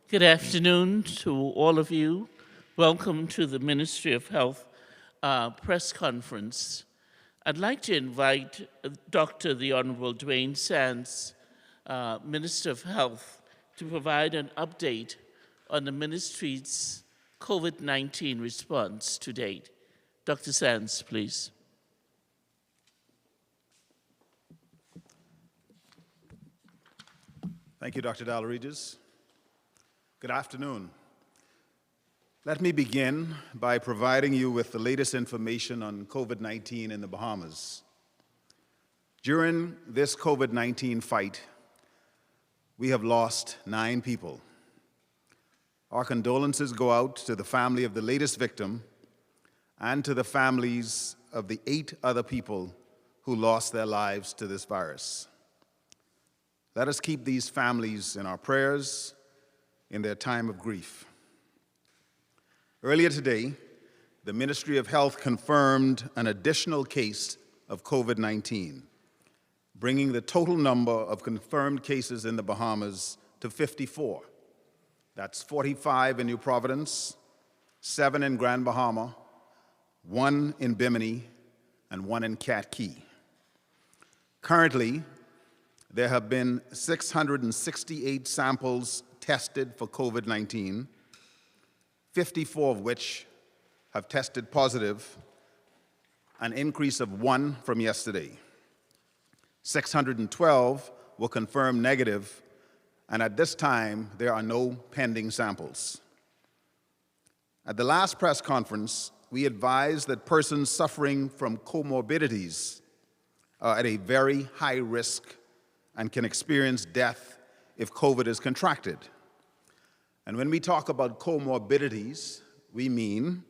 Good afternoon to all of you. Welcome to the Ministry of Health press conference. I'd like to invite the Honorable Dwayne Sands, Minister of Health, to provide an update on the ministry's COVID-19 response to date. Dr. Sands, please. Thank you, Dr. Dalarides. Good afternoon. Let me begin by providing you with the latest information on COVID-19 in the Bahamas. During this COVID-19 fight, we have lost 9 people. Our condolences go out to the family of the latest victim and to the families of the 8 other people who lost their lives to this virus. Let us keep these families in our prayers in their time of grief. Earlier today, the Ministry of Health confirmed an additional case of COVID-19, bringing the total number of confirmed cases in the Bahamas to 54. That's 45 in New Providence, 7 in Grand Bahama, 1 in Bimini, and 1 in Cat Key. Currently, there have been 668 samples tested for COVID-19, 54 of which have tested positive, an increase of 1 from yesterday. 612 were confirmed negative, and at this time, there are no pending samples. At the last press conference, we advised that persons suffering from comorbidities are at a very high risk and can experience death if COVID is contracted. And when we talk about comorbidities, we mean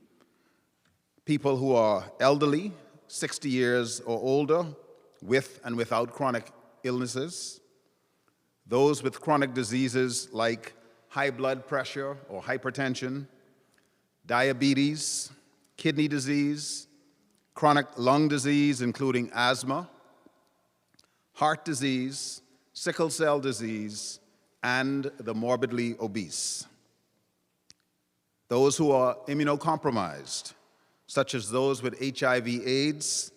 people who are elderly, 60 years or older, with and without chronic illnesses, those with chronic diseases like high blood pressure or hypertension, diabetes, kidney disease, chronic lung disease, including asthma, heart disease, sickle cell disease, and the morbidly obese. Those who are immunocompromised, such as those with HIV/AIDS,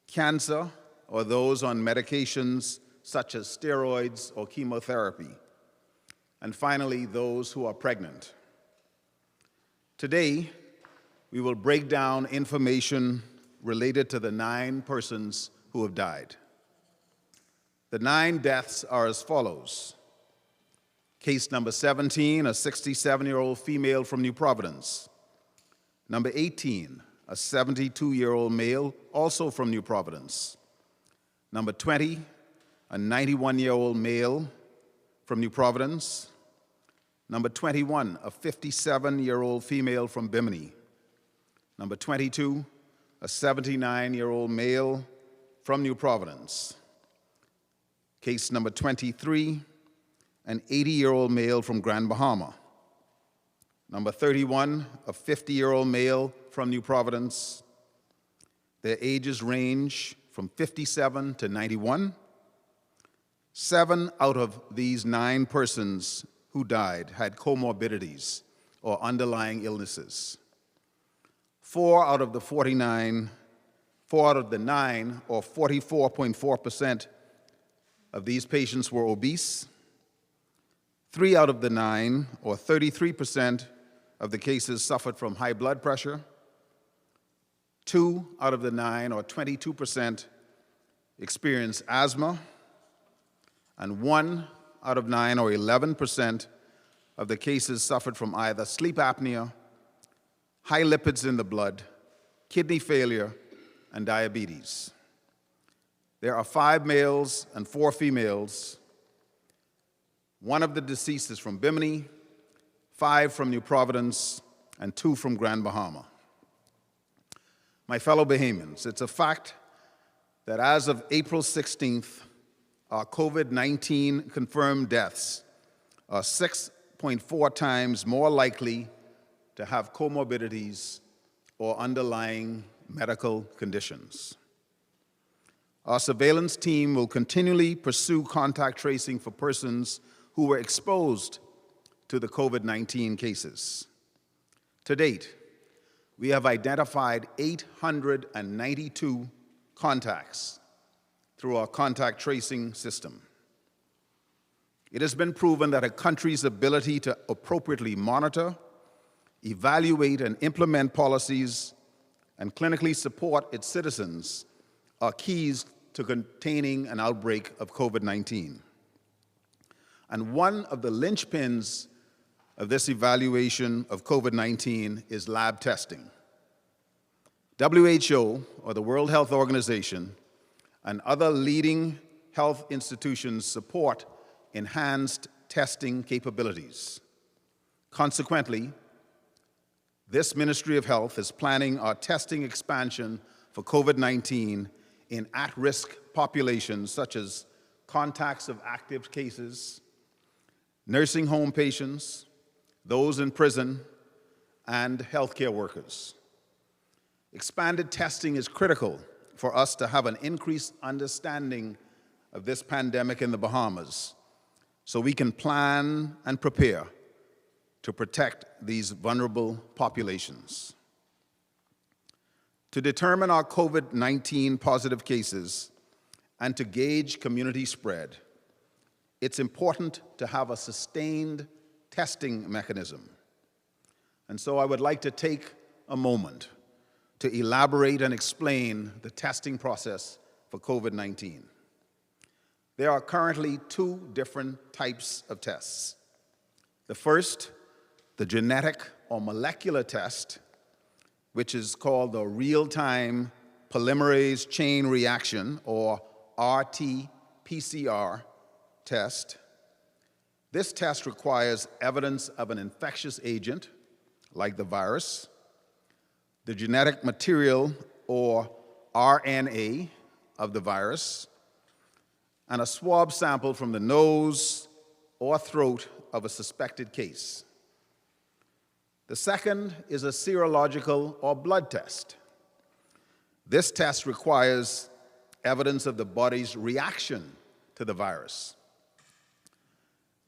cancer, or those on medications such as steroids or chemotherapy. And finally, those who are pregnant. Today, we will break down information related to the 9 persons who have died. The 9 deaths are as follows. Case number 17, a 67-year-old female from New Providence. Number 18, a 72-year-old male, also from New Providence. Number 20, a 91-year-old male from New Providence. Number 21, a 57-year-old female from Bimini. Number 22, a 79-year-old male from New Providence. Case number 23, an 80-year-old male from Grand Bahama. Number 31, a 50-year-old male from New Providence. Their ages range from 57 to 91. 7 out of these 9 persons who died had comorbidities or underlying illnesses. 4 out of the 9, or 44.4%, of these patients were obese. 3 out of the 9, or 33%, of the cases suffered from high blood pressure. 2 out of the 9, or 22%, experienced asthma. And 1 out of 9, or 11%, of the cases suffered from either sleep apnea, high lipids in the blood, kidney failure, and diabetes. There are 5 males and 4 females. 1 of the deceased is from Bimini, 5 from New Providence, and 2 from Grand Bahama. My fellow Bahamians, it's a fact that as of April 16th, our COVID-19 confirmed deaths are 6.4 times more likely to have comorbidities or underlying medical conditions. Our surveillance team will continually pursue contact tracing for persons who were exposed to the COVID-19 cases. To date, we have identified 892 contacts through our contact tracing system. It has been proven that a country's ability to appropriately monitor, evaluate, and implement policies and clinically support its citizens are keys to containing an outbreak of COVID-19. And one of the linchpins of this evaluation of COVID-19 is lab testing. WHO, or the World Health Organization, and other leading health institutions support enhanced testing capabilities. Consequently, this Ministry of Health is planning our testing expansion for COVID-19 in at-risk populations such as contacts of active cases, nursing home patients, those in prison, and healthcare workers. Expanded testing is critical for us to have an increased understanding of this pandemic in the Bahamas, so we can plan and prepare to protect these vulnerable populations. To determine our COVID-19 positive cases and to gauge community spread, it's important to have a sustained testing mechanism. And so I would like to take a moment to elaborate and explain the testing process for COVID-19. There are currently two different types of tests. The first, the genetic or molecular test, which is called the real-time polymerase chain reaction, or RT-PCR test. This test requires evidence of an infectious agent, like the virus, the genetic material, or RNA, of the virus, and a swab sample from the nose or throat of a suspected case. The second is a serological or blood test. This test requires evidence of the body's reaction to the virus.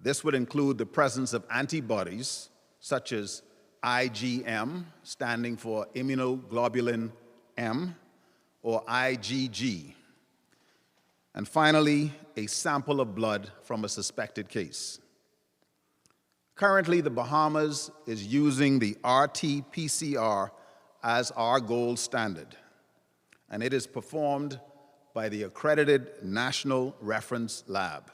This would include the presence of antibodies, such as IgM, standing for immunoglobulin M, or IgG. And finally, a sample of blood from a suspected case. Currently, the Bahamas is using the RT-PCR as our gold standard, and it is performed by the accredited National Reference Lab.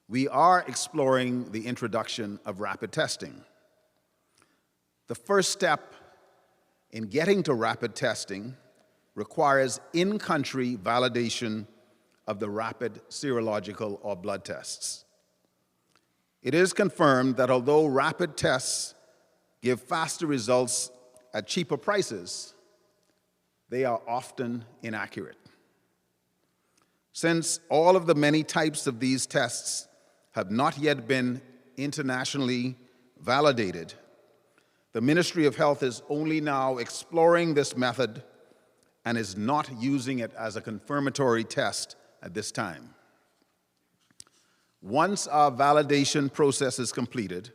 We are exploring the introduction of rapid testing. The first step in getting to rapid testing requires in-country validation of the rapid serological or blood tests. It is confirmed that although rapid tests give faster results at cheaper prices, they are often inaccurate. Since all of the many types of these tests have not yet been internationally validated, the Ministry of Health is only now exploring this method and is not using it as a confirmatory test at this time. Once our validation process is completed,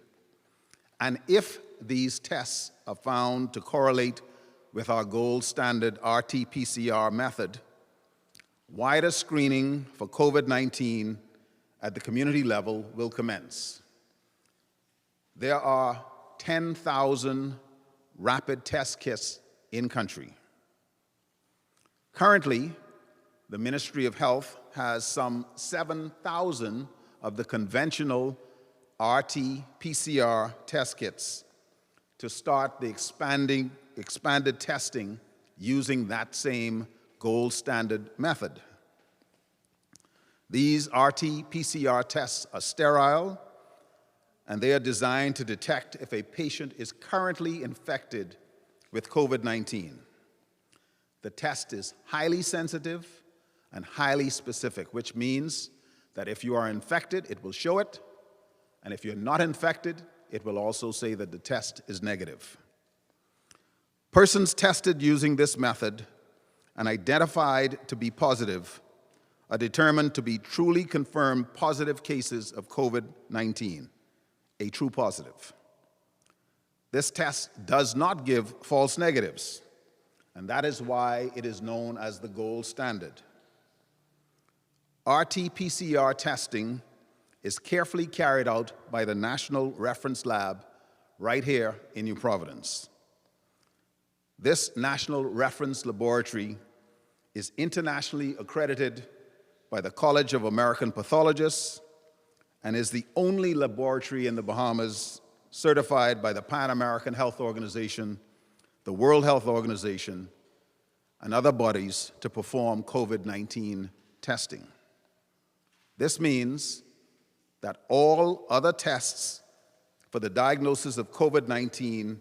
and if these tests are found to correlate with our gold standard RT-PCR method, wider screening for COVID-19 at the community level will commence. There are 10,000 rapid test kits in country. Currently, the Ministry of Health has some 7,000 of the conventional RT-PCR test kits to start the expanded testing using that same gold standard method. These RT-PCR tests are sterile, and they are designed to detect if a patient is currently infected with COVID-19. The test is highly sensitive and highly specific, which means that if you are infected, it will show it, and if you're not infected, it will also say that the test is negative. Persons tested using this method and identified to be positive are determined to be truly confirmed positive cases of COVID-19, a true positive. This test does not give false negatives, and that is why it is known as the gold standard. RT-PCR testing is carefully carried out by the National Reference Lab right here in New Providence. This National Reference Laboratory is internationally accredited by the College of American Pathologists and is the only laboratory in the Bahamas certified by the Pan American Health Organization, the World Health Organization, and other bodies to perform COVID-19 testing. This means that all other tests for the diagnosis of COVID-19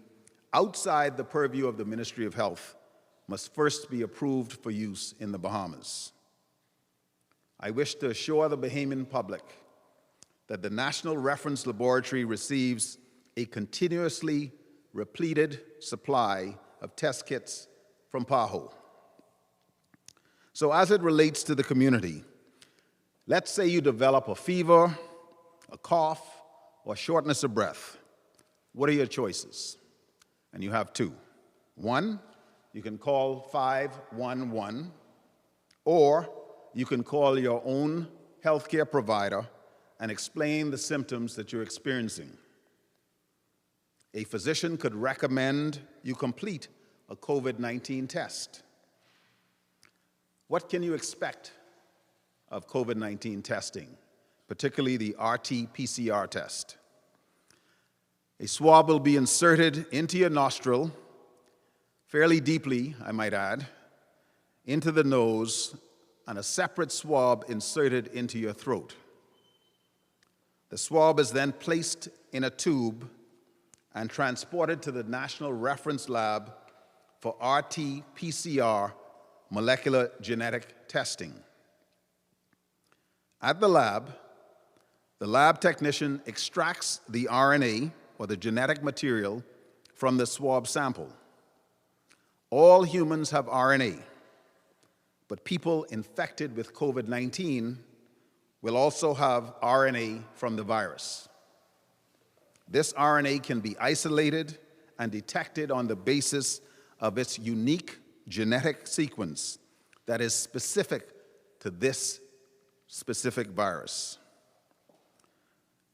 outside the purview of the Ministry of Health must first be approved for use in the Bahamas. I wish to assure the Bahamian public that the National Reference Laboratory receives a continuously repleted supply of test kits from PAHO. So as it relates to the community, let's say you develop a fever, a cough, or shortness of breath. What are your choices? And you have two. One, you can call 511, or you can call your own healthcare provider and explain the symptoms that you're experiencing. A physician could recommend you complete a COVID-19 test. What can you expect of COVID-19 testing, particularly the RT-PCR test? A swab will be inserted into your nostril, fairly deeply, I might add, into the nose, and a separate swab inserted into your throat. The swab is then placed in a tube and transported to the National Reference Lab for RT-PCR molecular genetic testing. At the lab technician extracts the RNA, or the genetic material, from the swab sample. All humans have RNA, but people infected with COVID-19 will also have RNA from the virus. This RNA can be isolated and detected on the basis of its unique genetic sequence that is specific to this specific virus.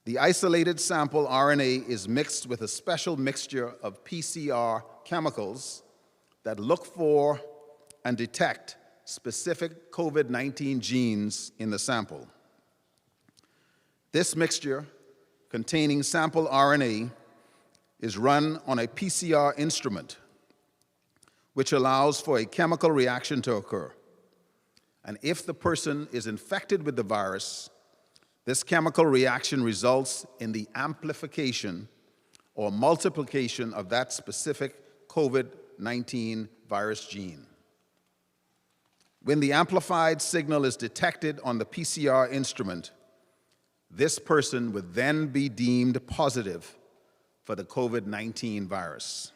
The isolated sample RNA is mixed with a special mixture of PCR chemicals that look for and detect specific COVID-19 genes in the sample. This mixture, containing sample RNA, is run on a PCR instrument, which allows for a chemical reaction to occur. And if the person is infected with the virus, this chemical reaction results in the amplification or multiplication of that specific COVID-19 virus gene. When the amplified signal is detected on the PCR instrument, this person would then be deemed positive for the COVID-19 virus.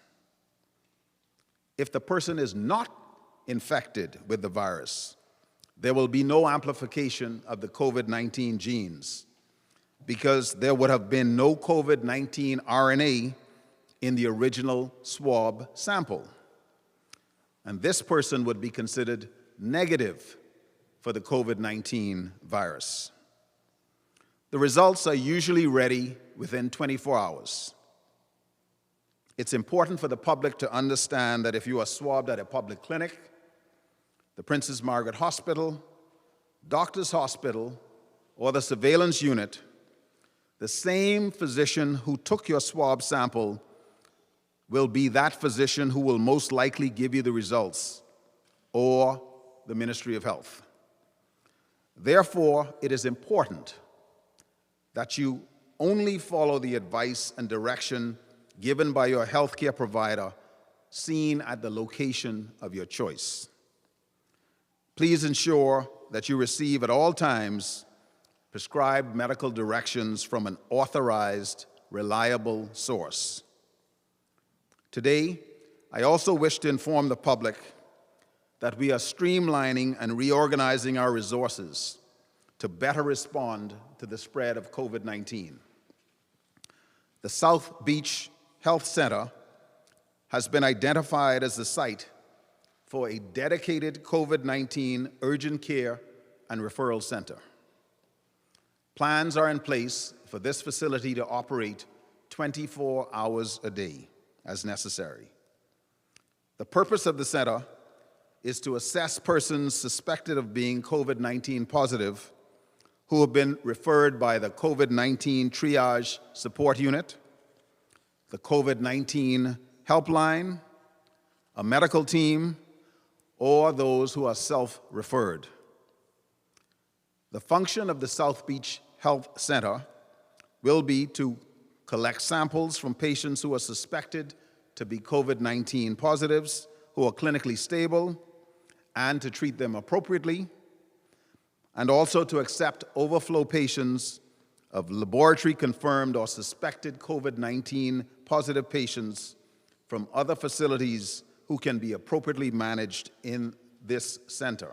If the person is not infected with the virus, there will be no amplification of the COVID-19 genes because there would have been no COVID-19 RNA in the original swab sample. And this person would be considered negative for the COVID-19 virus. The results are usually ready within 24 hours. It's important for the public to understand that if you are swabbed at a public clinic, the Princess Margaret Hospital, Doctors Hospital, or the surveillance unit, the same physician who took your swab sample will be that physician who will most likely give you the results, or the Ministry of Health. Therefore, it is important that you only follow the advice and direction given by your healthcare provider seen at the location of your choice. Please ensure that you receive at all times prescribed medical directions from an authorized, reliable source. Today, I also wish to inform the public that we are streamlining and reorganizing our resources to better respond to the spread of COVID-19. The South Beach Health Center has been identified as the site for a dedicated COVID-19 urgent care and referral center. Plans are in place for this facility to operate 24 hours a day as necessary. The purpose of the center is to assess persons suspected of being COVID-19 positive who have been referred by the COVID-19 Triage Support Unit, the COVID-19 Helpline, a medical team, or those who are self-referred. The function of the South Beach Health Center will be to collect samples from patients who are suspected to be COVID-19 positives, who are clinically stable, and to treat them appropriately, and also to accept overflow patients of laboratory-confirmed or suspected COVID-19 positive patients from other facilities who can be appropriately managed in this center.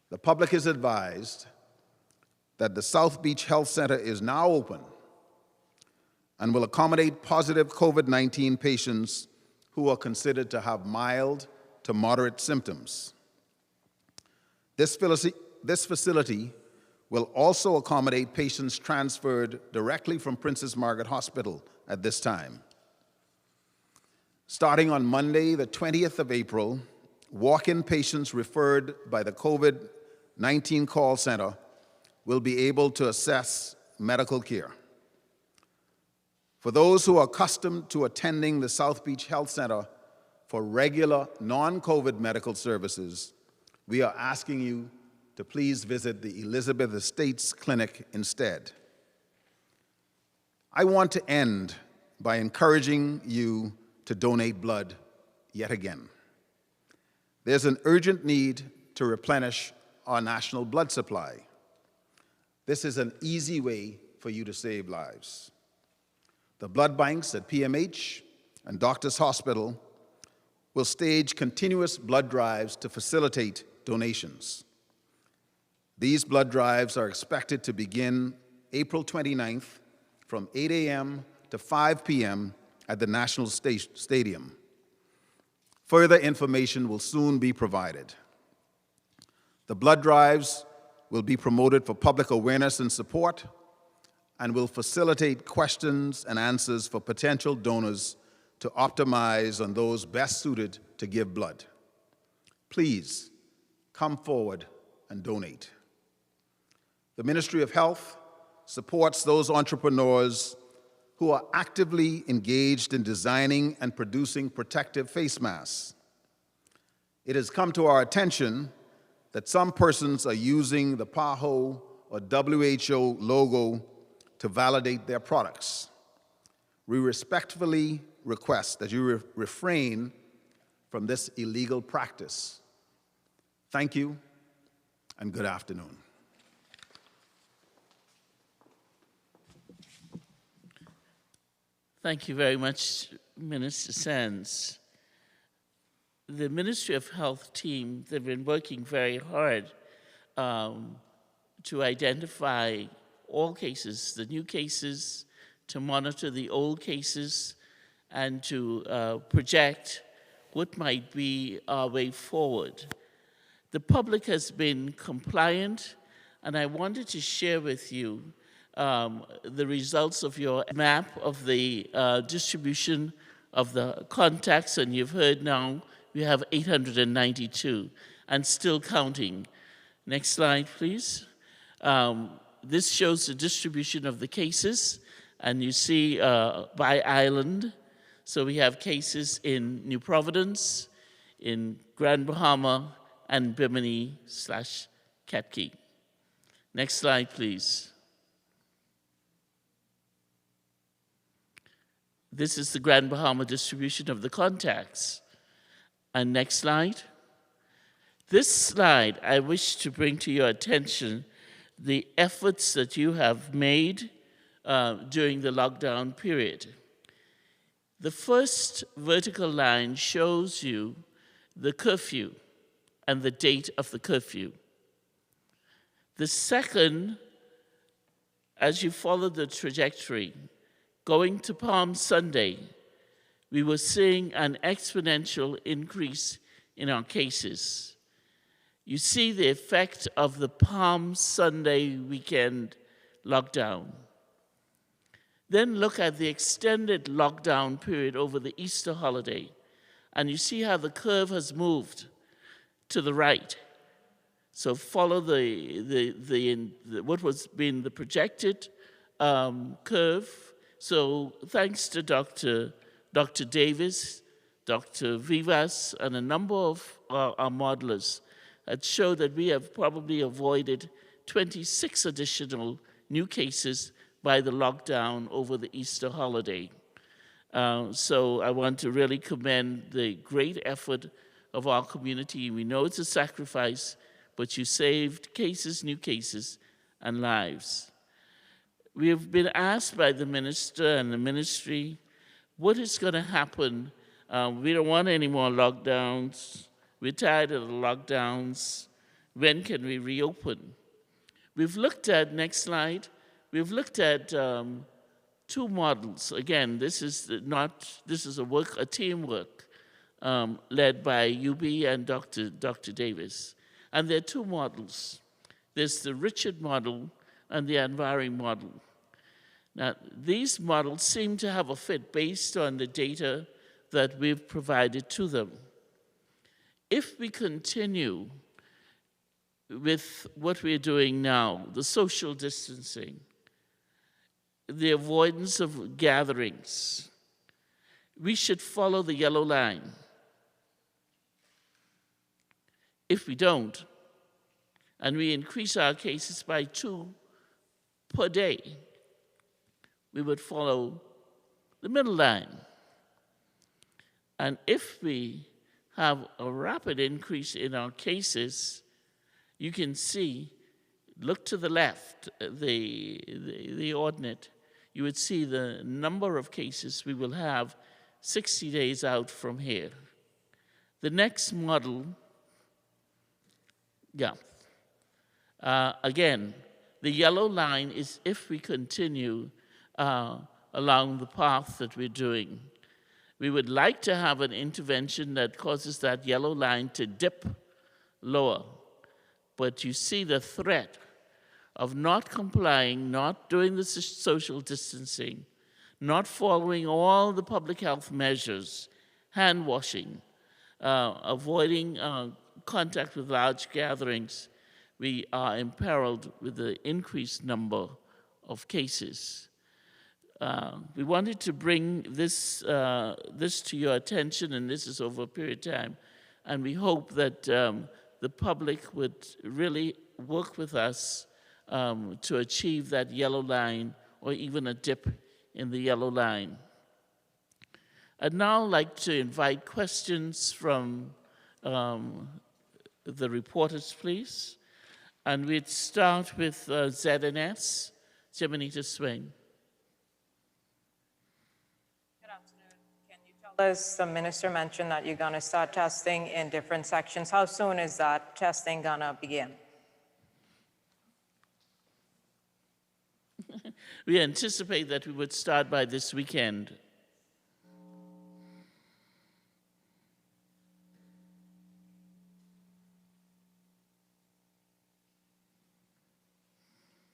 The public is advised that the South Beach Health Center is now open and will accommodate positive COVID-19 patients who are considered to have mild to moderate symptoms. This facility will also accommodate patients transferred directly from Princess Margaret Hospital at this time. Starting on Monday, the 20th of April, walk-in patients referred by the COVID-19 call center will be able to access medical care. For those who are accustomed to attending the South Beach Health Center for regular non-COVID medical services, we are asking you to please visit the Elizabeth Estates Clinic instead. I want to end by encouraging you to donate blood yet again. There's an urgent need to replenish our national blood supply. This is an easy way for you to save lives. The blood banks at PMH and Doctors Hospital will stage continuous blood drives to facilitate donations. These blood drives are expected to begin April 29th from 8 a.m. to 5 p.m. at the National Stadium. Further information will soon be provided. The blood drives will be promoted for public awareness and support and will facilitate questions and answers for potential donors to optimize on those best suited to give blood. Please come forward and donate. The Ministry of Health supports those entrepreneurs who are actively engaged in designing and producing protective face masks. It has come to our attention that some persons are using the PAHO or WHO logo to validate their products. We respectfully request that you refrain from this illegal practice. Thank you, and good afternoon. Thank you very much, Minister Sands. The Ministry of Health team, they've been working very hard to identify all cases, the new cases, to monitor the old cases, and to project what might be our way forward. The public has been compliant, and I wanted to share with you the results of your map of the distribution of the contacts, and you've heard now we have 892 and still counting. Next slide, please. This shows the distribution of the cases, and you see by island. So we have cases in New Providence, in Grand Bahama, and Bimini/Kepke. Next slide, please. This is the Grand Bahama distribution of the contacts. And next slide. This slide, I wish to bring to your attention the efforts that you have made during the lockdown period. The first vertical line shows you the curfew and the date of the curfew. The second as you follow the trajectory, going to Palm Sunday, we were seeing an exponential increase in our cases. You see the effect of the Palm Sunday weekend lockdown. Then look at the extended lockdown period over the Easter holiday, and you see how the curve has moved to the right. So follow what was being the projected curve. So thanks to Dr. Davis, Dr. Vivas, and a number of our modelers that show that we have probably avoided 26 additional new cases by the lockdown over the Easter holiday. So I want to really commend the great effort of our community. We know it's a sacrifice, but you saved cases, new cases, and lives. We have been asked by the minister and the ministry, what is going to happen? We don't want any more lockdowns. We're tired of the lockdowns. When can we reopen? We've looked at, next slide, we've looked at two models. Again, this is a teamwork led by UB and Dr. Davis. And there are two models. There's the Richard model and the Anvari model. Now, these models seem to have a fit based on the data that we've provided to them. If we continue with what we're doing now, the social distancing, the avoidance of gatherings, we should follow the yellow line. If we don't, and we increase our cases by 2 per day, we would follow the middle line. And if we have a rapid increase in our cases, you can see, look to the left, the ordinate, you would see the number of cases we will have 60 days out from here. The next model, again, the yellow line is if we continue along the path that we're doing. We would like to have an intervention that causes that yellow line to dip lower. But you see the threat of not complying, not doing the social distancing, not following all the public health measures, hand washing, avoiding contact with large gatherings. We are imperiled with the increased number of cases. We wanted to bring this to your attention, and this is over a period of time, and we hope that the public would really work with us to achieve that yellow line or even a dip in the yellow line. I'd now like to invite questions from the reporters, please. And we'd start with ZNS, Jeminita Swain. As the minister mentioned that you're going to start testing in different sections, how soon is that testing going to begin? We anticipate that we would start by this weekend.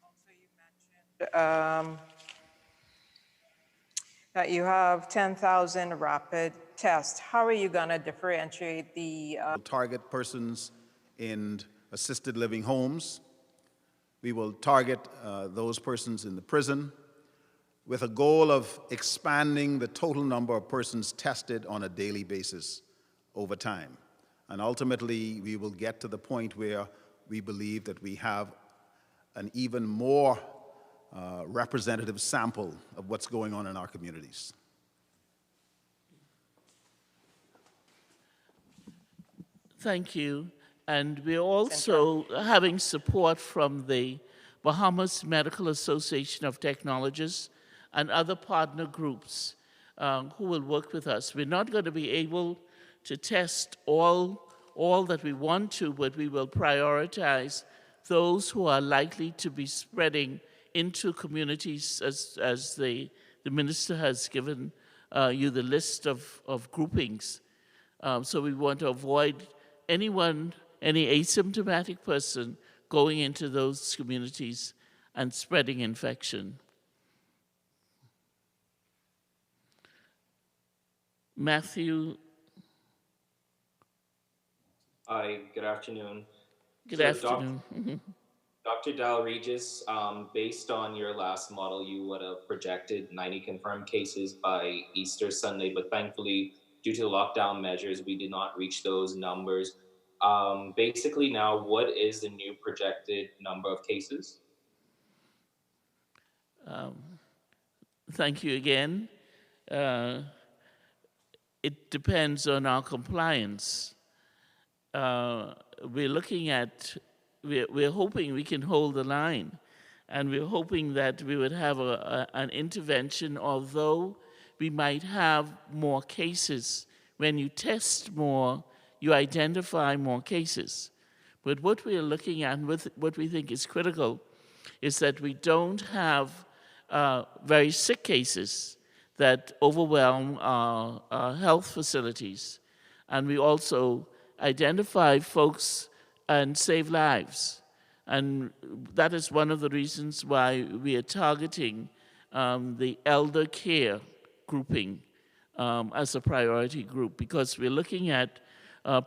Also, you mentioned that you have 10,000 rapid tests. How are you going to differentiate the... Target persons in assisted living homes. We will target those persons in the prison with a goal of expanding the total number of persons tested on a daily basis over time. And ultimately, we will get to the point where we believe that we have an even more representative sample of what's going on in our communities. Thank you. And we're also having support from the Bahamas Medical Association of Technologists and other partner groups who will work with us. We're not going to be able to test all that we want to, but we will prioritize those who are likely to be spreading into communities as the minister has given you the list of groupings. So we want to avoid any asymptomatic person going into those communities and spreading infection. Matthew, Hi, good afternoon. good So, afternoon. Dr. Dal Regis, based on your last model, you would have projected 90 confirmed cases by Easter Sunday, but thankfully, due to the lockdown measures, we did not reach those numbers. Basically, now, what is the new projected number of cases? Thank you again. It depends on our compliance. We're looking at, we're hoping we can hold the line, and we're hoping that we would have an intervention, although we might have more cases. When you test more, you identify more cases. But what we are looking at, and what we think is critical, is that we don't have very sick cases that overwhelm our health facilities. And we also identify folks and save lives. And that is one of the reasons why we are targeting the elder care grouping as a priority group, because we're looking at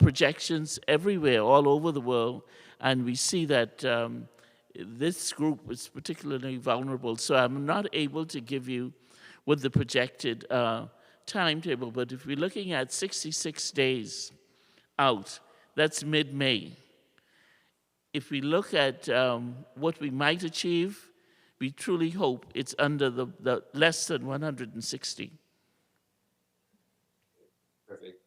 projections everywhere, all over the world, and we see that this group is particularly vulnerable. So I'm not able to give you with the projected timetable, but if we're looking at 66 days out, that's mid-May. If we look at what we might achieve, we truly hope it's under the less than 160. Perfect.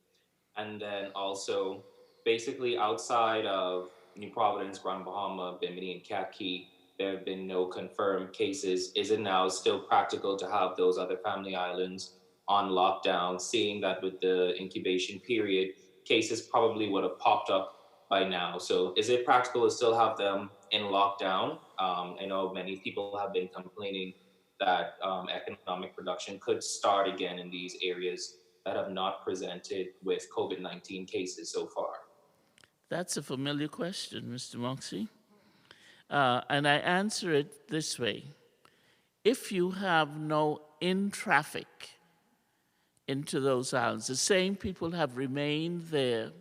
And then also, basically outside of New Providence, Grand Bahama, Bimini, and Cap Key, there have been no confirmed cases. Is it now still practical to have those other family islands on lockdown, seeing that with the incubation period, cases probably would have popped up by now? So is it practical to still have them in lockdown? I know many people have been complaining that economic production could start again in these areas that have not presented with COVID-19 cases so far. That's a familiar question, Mr. Moxie. And I answer it this way. If you have no in-traffic into those islands, the same people have remained there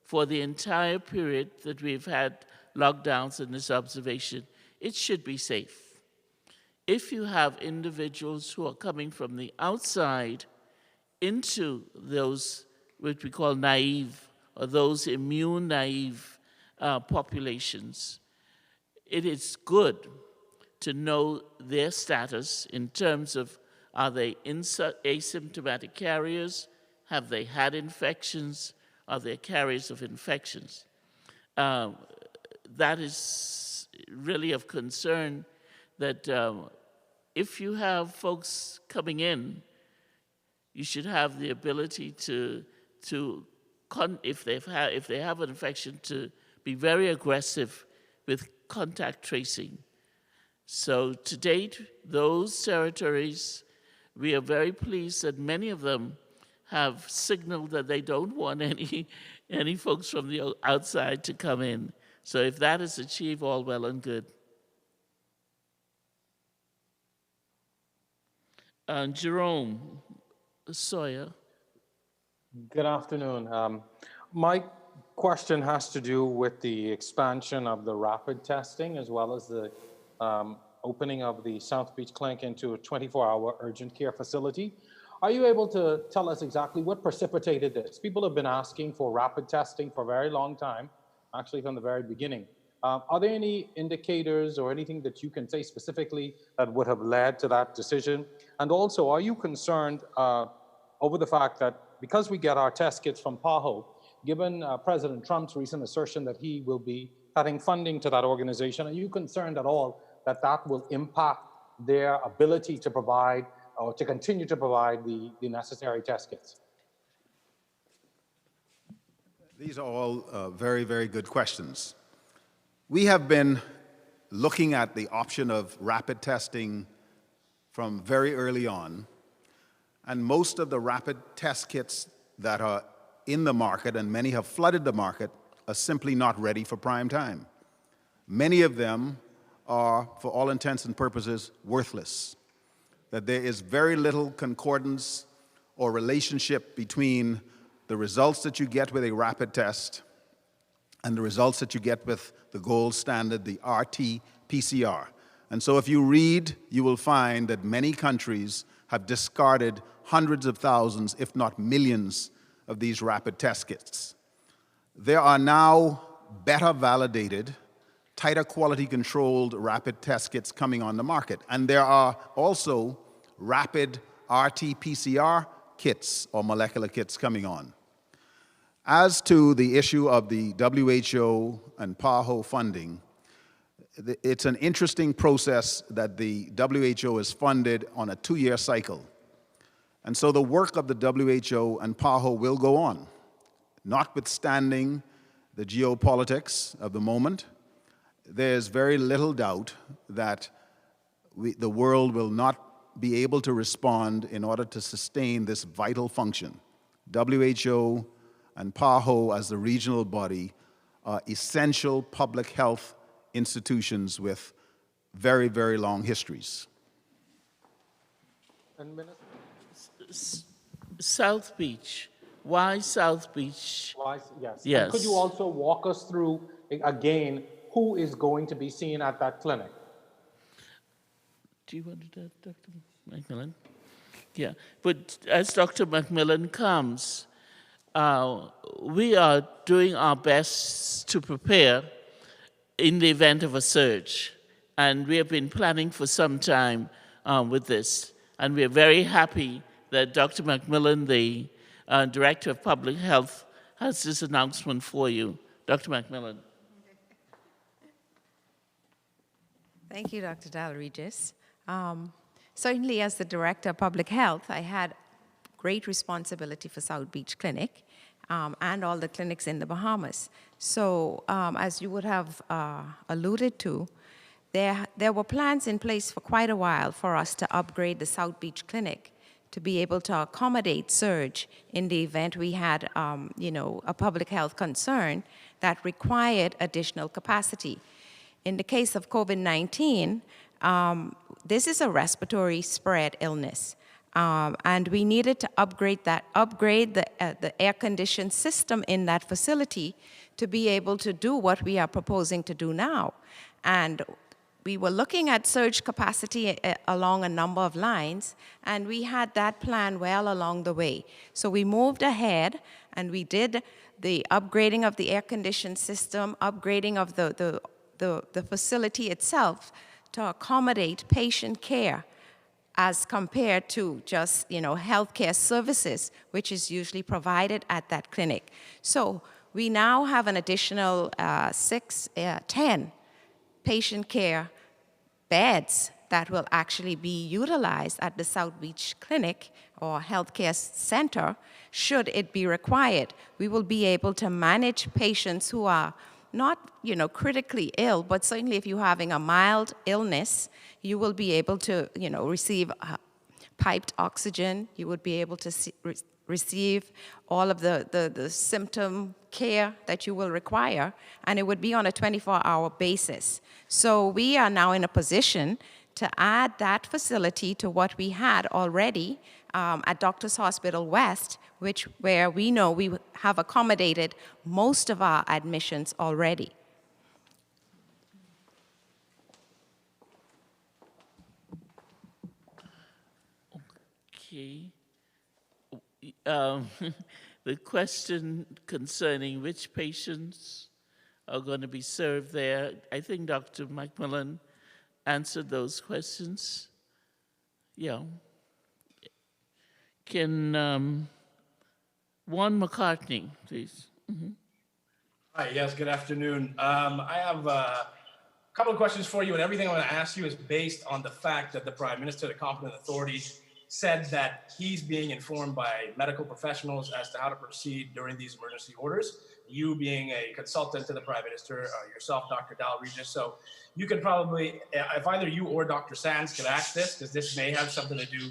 for the entire period that we've had lockdowns in this observation, it should be safe. If you have individuals who are coming from the outside into those what we call naive, or those immune naive populations, it is good to know their status in terms of, are they asymptomatic carriers? Have they had infections? Are they carriers of infections? That is really of concern, that if you have folks coming in, you should have the ability if they have an infection, to be very aggressive with contact tracing. So to date, those territories, we are very pleased that many of them have signaled that they don't want any folks from the outside to come in. So if that is achieved, all well and good. Jerome Sawyer. Good afternoon. My question has to do with the expansion of the rapid testing, as well as the opening of the South Beach Clinic into a 24-hour urgent care facility. Are you able to tell us exactly what precipitated this? People have been asking for rapid testing for a very long time, actually from the very beginning. Are there any indicators or anything that you can say specifically that would have led to that decision? And also, are you concerned over the fact that because we get our test kits from PAHO, given President Trump's recent assertion that he will be cutting funding to that organization, are you concerned at all that that will impact their ability to provide or to continue to provide the necessary test kits? These are all very, very good questions. We have been looking at the option of rapid testing from very early on, and most of the rapid test kits that are in the market, and many have flooded the market, are simply not ready for prime time. Many of them are, for all intents and purposes, worthless. That there is very little concordance or relationship between the results that you get with a rapid test and the results that you get with the gold standard, the RT-PCR. And so if you read, you will find that many countries have discarded hundreds of thousands, if not millions, of these rapid test kits. There are now better validated, tighter quality controlled rapid test kits coming on the market. And there are also rapid RT-PCR kits or molecular kits coming on. As to the issue of the WHO and PAHO funding, it's an interesting process that the WHO is funded on a 2-year cycle. And so the work of the WHO and PAHO will go on, notwithstanding the geopolitics of the moment. There's very little doubt that the world will not be able to respond in order to sustain this vital function. WHO and PAHO, as the regional body, are essential public health institutions with very, very long histories. And Minister, South Beach. Why South Beach? yes. Yes. And could you also walk us through, again, who is going to be seen at that clinic? Do you want to do that, Dr. McMillan? Yeah, but as Dr. McMillan comes, we are doing our best to prepare in the event of a surge. And we have been planning for some time with this. And we are very happy that Dr. McMillan, the Director of Public Health, has this announcement for you. Dr. McMillan. Thank you, Dr. Dalregis. Certainly, as the Director of Public Health, I had great responsibility for South Beach Clinic and all the clinics in the Bahamas. So, as you would have alluded to, there were plans in place for quite a while for us to upgrade the South Beach Clinic to be able to accommodate surge in the event we had, a public health concern that required additional capacity. In the case of COVID-19, this is a respiratory spread illness, and we needed to upgrade the air-conditioned system in that facility to be able to do what we are proposing to do now. And we were looking at surge capacity along a number of lines, and we had that plan well along the way. So we moved ahead, and we did the upgrading of the air-conditioned system, upgrading of the facility itself to accommodate patient care as compared to just, healthcare services, which is usually provided at that clinic. So we now have an additional 10 patient care beds that will actually be utilized at the South Beach Clinic or healthcare center should it be required. We will be able to manage patients who are not, critically ill, but certainly if you're having a mild illness, you will be able to, receive piped oxygen. You would be able to receive all of the symptom care that you will require, and it would be on a 24-hour basis. So we are now in a position to add that facility to what we had already at Doctors Hospital West, where we know we have accommodated most of our admissions already. Okay. The question concerning which patients are going to be served there, I think Dr. McMillan answered those questions. Yeah. Can Juan McCartney, please? Mm-hmm. Hi, yes, good afternoon. I have a couple of questions for you, and everything I'm going to ask you is based on the fact that the Prime Minister, the competent authorities, said that he's being informed by medical professionals as to how to proceed during these emergency orders. You being a consultant to the Prime Minister, yourself, Dr. Dal Regis. So you could probably, if either you or Dr. Sands could ask this, because this may have something to do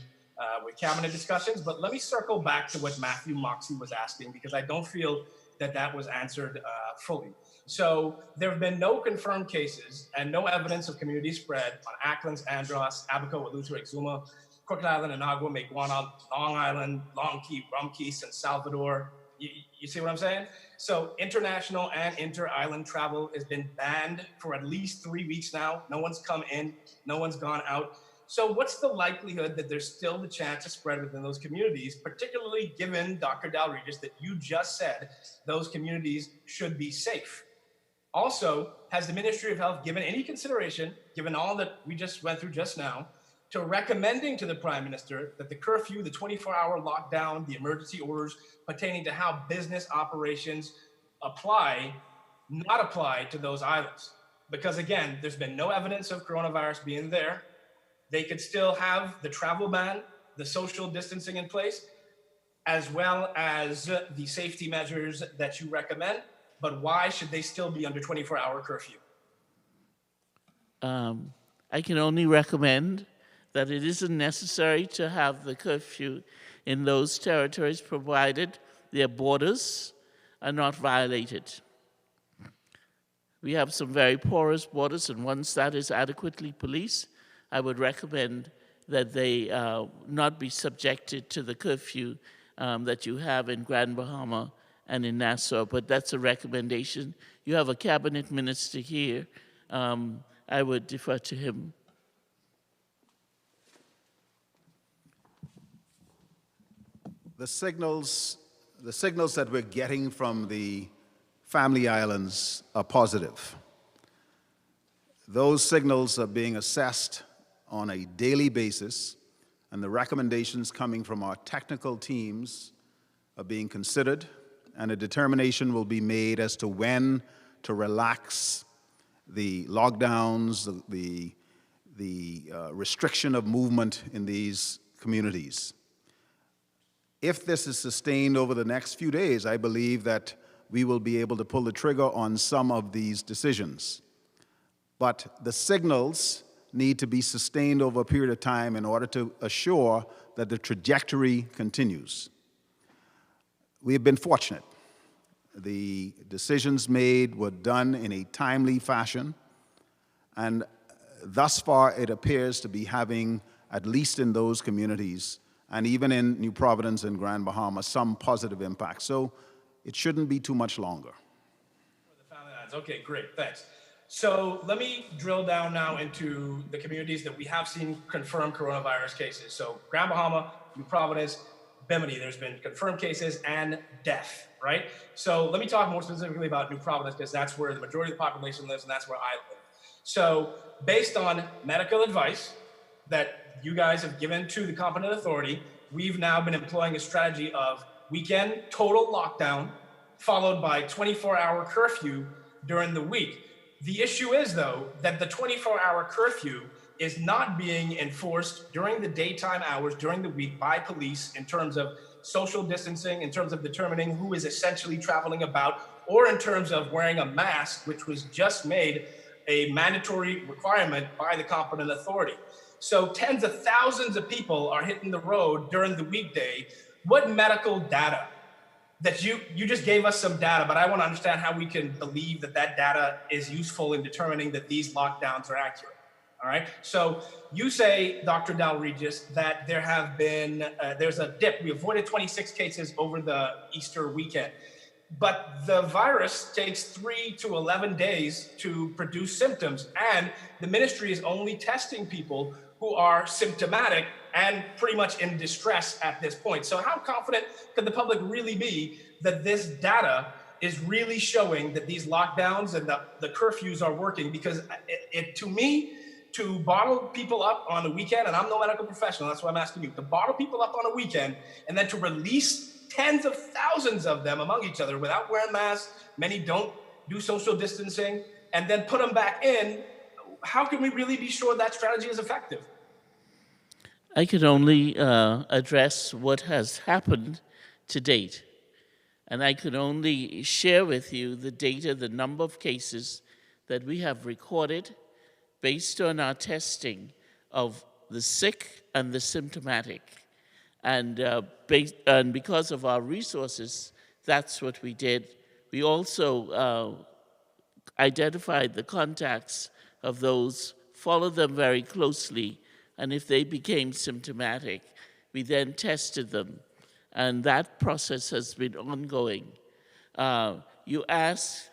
with cabinet discussions. But let me circle back to what Matthew Moxie was asking, because I don't feel that that was answered fully. So there have been no confirmed cases and no evidence of community spread on Acklands, Andros, Abaco, Eleuthera, Exuma, Crooked Island, Anagua, Meguana, Long Island, Long Key, Rum Key, San Salvador. You see what I'm saying? So international and inter-island travel has been banned for at least 3 weeks now. No one's come in, no one's gone out. So what's the likelihood that there's still the chance of spread within those communities, particularly given, Dr. Dal Regis, that you just said those communities should be safe? Also, has the Ministry of Health given any consideration, given all that we just went through just now, to recommending to the Prime Minister that the curfew, the 24-hour lockdown, the emergency orders pertaining to how business operations not apply to those islands? Because again, there's been no evidence of coronavirus being there. They could still have the travel ban, the social distancing in place, as well as the safety measures that you recommend. But why should they still be under 24-hour curfew? I can only recommend that it isn't necessary to have the curfew in those territories, provided their borders are not violated. We have some very porous borders, and once that is adequately policed, I would recommend that they not be subjected to the curfew that you have in Grand Bahama and in Nassau, but that's a recommendation. You have a cabinet minister here. I would defer to him. The signals that we're getting from the Family Islands are positive. Those signals are being assessed on a daily basis, and the recommendations coming from our technical teams are being considered, and a determination will be made as to when to relax the lockdowns, the restriction of movement in these communities. If this is sustained over the next few days, I believe that we will be able to pull the trigger on some of these decisions. But the signals need to be sustained over a period of time in order to assure that the trajectory continues. We have been fortunate. The decisions made were done in a timely fashion, and thus far it appears to be having, at least in those communities, and even in New Providence and Grand Bahama, some positive impact. So it shouldn't be too much longer. Okay, great, thanks. So let me drill down now into the communities that we have seen confirmed coronavirus cases. So Grand Bahama, New Providence, Bimini, there's been confirmed cases and death, right? So let me talk more specifically about New Providence, because that's where the majority of the population lives and that's where I live. So based on medical advice that you guys have given to the competent authority, we've now been employing a strategy of weekend total lockdown, followed by 24-hour curfew during the week. The issue is, though, that the 24-hour curfew is not being enforced during the daytime hours during the week by police in terms of social distancing, in terms of determining who is essentially traveling about, or in terms of wearing a mask, which was just made a mandatory requirement by the competent authority. So tens of thousands of people are hitting the road during the weekday. What medical data that you just gave us some data, but I want to understand how we can believe that that data is useful in determining that these lockdowns are accurate. All right. So you say, Dr. Dal Regis, that there have been, there's a dip. We avoided 26 cases over the Easter weekend, but the virus takes 3 to 11 days to produce symptoms. And the ministry is only testing people who are symptomatic and pretty much in distress at this point. So how confident could the public really be that this data is really showing that these lockdowns and the curfews are working? Because to me, to bottle people up on the weekend, and I'm no medical professional, that's why I'm asking you, to bottle people up on a weekend and then to release tens of thousands of them among each other without wearing masks, many don't do social distancing, and then put them back in, how can we really be sure that strategy is effective? I can only address what has happened to date. And I can only share with you the data, the number of cases that we have recorded based on our testing of the sick and the symptomatic. And, and because of our resources, that's what we did. We also identified the contacts of those, followed them very closely, and if they became symptomatic, we then tested them. And that process has been ongoing. You ask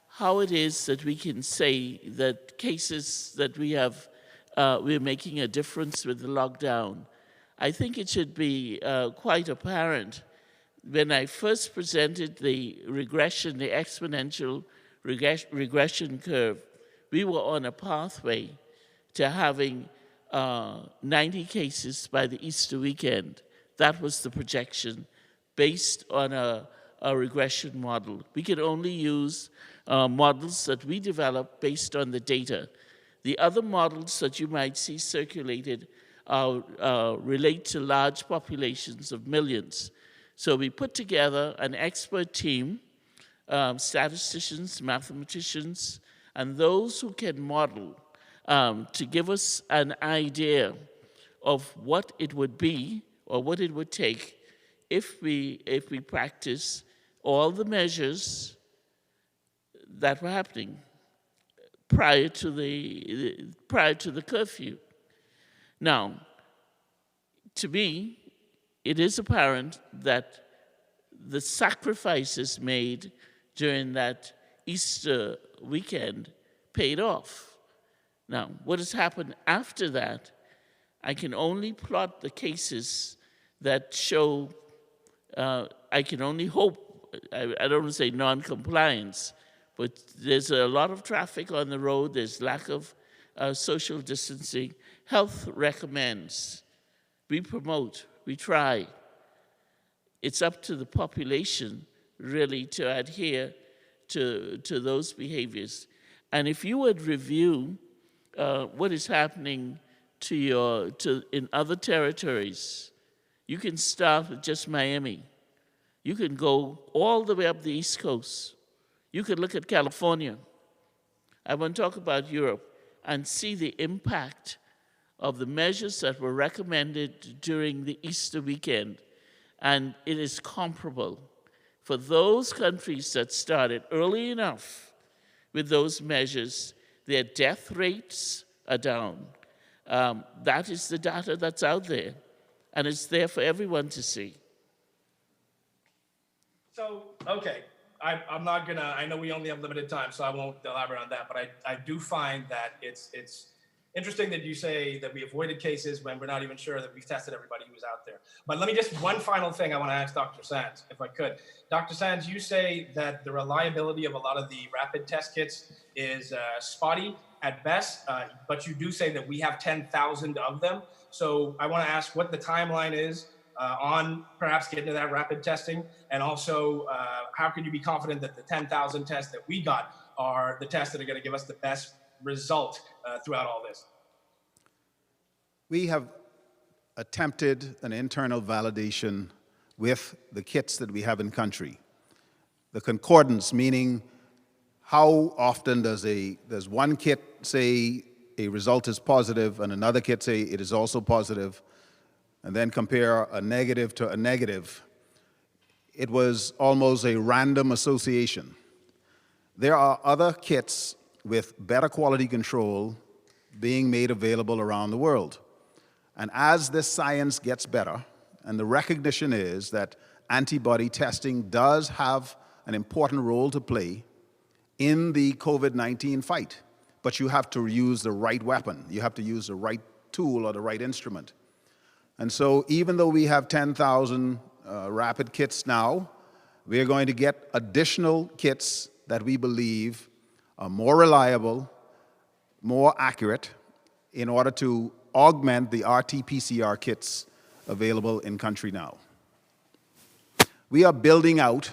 how it is that we can say that cases that we have, we're making a difference with the lockdown. I think it should be quite apparent. When I first presented the regression, the exponential regression curve, we were on a pathway to having 90 cases by the Easter weekend. That was the projection based on a regression model. We could only use models that we developed based on the data. The other models that you might see circulated relate to large populations of millions. So we put together an expert team, statisticians, mathematicians, and those who can model to give us an idea of what it would be or what it would take if we practice all the measures that were happening prior to the curfew. Now, to me, it is apparent that the sacrifices made during that Easter weekend paid off. Now, what has happened after that, I can only plot the cases that show, I can only hope, I don't want to say non-compliance, but there's a lot of traffic on the road, there's lack of social distancing. Health recommends, we promote, we try. It's up to the population really to adhere to those behaviors. And if you would review what is happening in other territories, you can start with just Miami. You can go all the way up the East Coast. You could look at California. I want to talk about Europe and see the impact of the measures that were recommended during the Easter weekend. And it is comparable. For those countries that started early enough with those measures, their death rates are down. That is the data that's out there, and it's there for everyone to see. So, okay, I'm not gonna, I know we only have limited time, so I won't elaborate on that, but I do find that it's interesting that you say that we avoided cases when we're not even sure that we've tested everybody who was out there. But let me just, one final thing I want to ask Dr. Sands, if I could. Dr. Sands, you say that the reliability of a lot of the rapid test kits is spotty at best, but you do say that we have 10,000 of them. So I want to ask what the timeline is on perhaps getting to that rapid testing, and also how can you be confident that the 10,000 tests that we got are the tests that are going to give us the best result throughout all this? We have attempted an internal validation with the kits that we have in country. The concordance, meaning how often does one kit say a result is positive and another kit say it is also positive, and then compare a negative to a negative. It was almost a random association. There are other kits with better quality control being made available around the world. And as this science gets better, and the recognition is that antibody testing does have an important role to play in the COVID-19 fight, but you have to use the right weapon. You have to use the right tool or the right instrument. And so even though we have 10,000 rapid kits now, we are going to get additional kits that we believe are more reliable, more accurate, in order to augment the RT-PCR kits available in country now. We are building out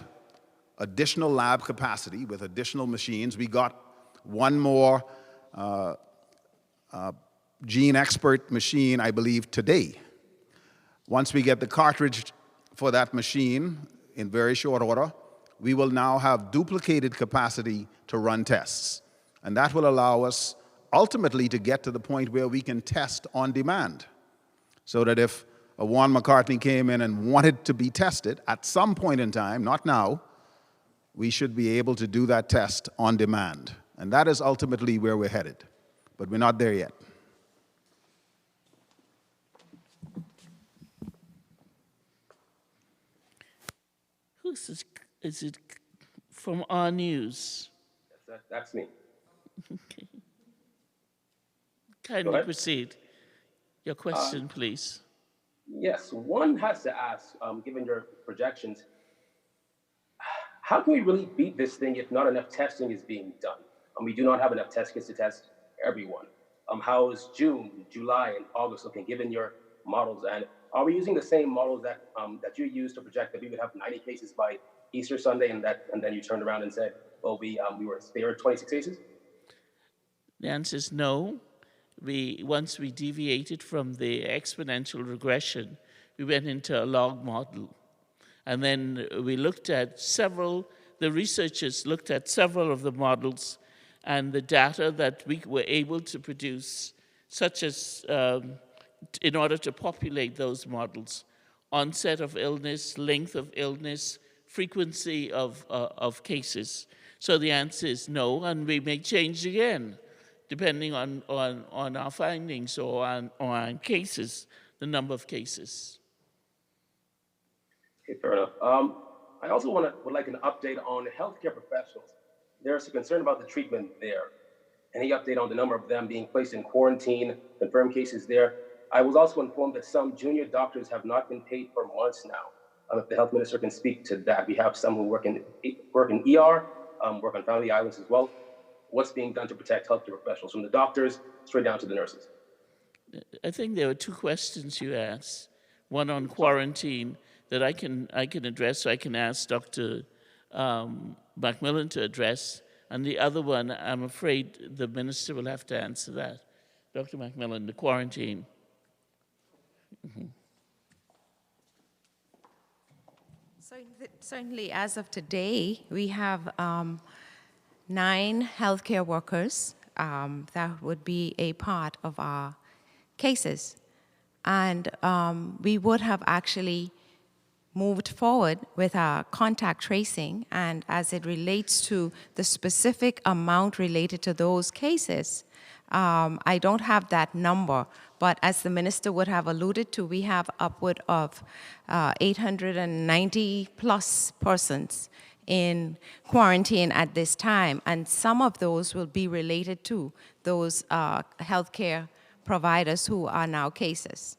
additional lab capacity with additional machines. We got one more Gene Expert machine, I believe, today. Once we get the cartridge for that machine in very short order, we will now have duplicated capacity to run tests. And that will allow us ultimately to get to the point where we can test on demand. So that if a Juan McCartney came in and wanted to be tested at some point in time, not now, we should be able to do that test on demand. And that is ultimately where we're headed. But we're not there yet. Who's this? Is it from our news? That's me. Okay. Kindly proceed. Your question, please. Yes, one has to ask, given your projections, how can we really beat this thing if not enough testing is being done? We do not have enough test kits to test everyone. How is June, July, and August looking, given your models? And are we using the same models that that you used to project that we would have 90 cases by Easter Sunday, and then you turned around and said, well, they were 26 cases? The answer is no. Once we deviated from the exponential regression, we went into a log model. And then we looked at the researchers looked at several of the models and the data that we were able to produce, such as in order to populate those models, onset of illness, length of illness, frequency of cases. So the answer is no, and we may change again, depending on our findings or on cases, the number of cases. Okay, fair enough. I also would like an update on healthcare professionals. There's a concern about the treatment there. Any update on the number of them being placed in quarantine, confirmed cases there? I was also informed that some junior doctors have not been paid for months now. If the health minister can speak to that. We have some who work in ER, work on family islands as well. What's being done to protect healthcare professionals, from the doctors straight down to the nurses? I think there were two questions you asked. One on quarantine that I can address, so I can ask Dr. Macmillan to address, and the other one, I'm afraid the minister will have to answer that. Dr. Macmillan, the quarantine. Mm-hmm. Certainly, as of today, we have 9 healthcare workers that would be a part of our cases. And we would have actually moved forward with our contact tracing, and as it relates to the specific amount related to those cases, I don't have that number, but as the minister would have alluded to, we have upward of 890 plus persons in quarantine at this time, and some of those will be related to those healthcare providers who are now cases.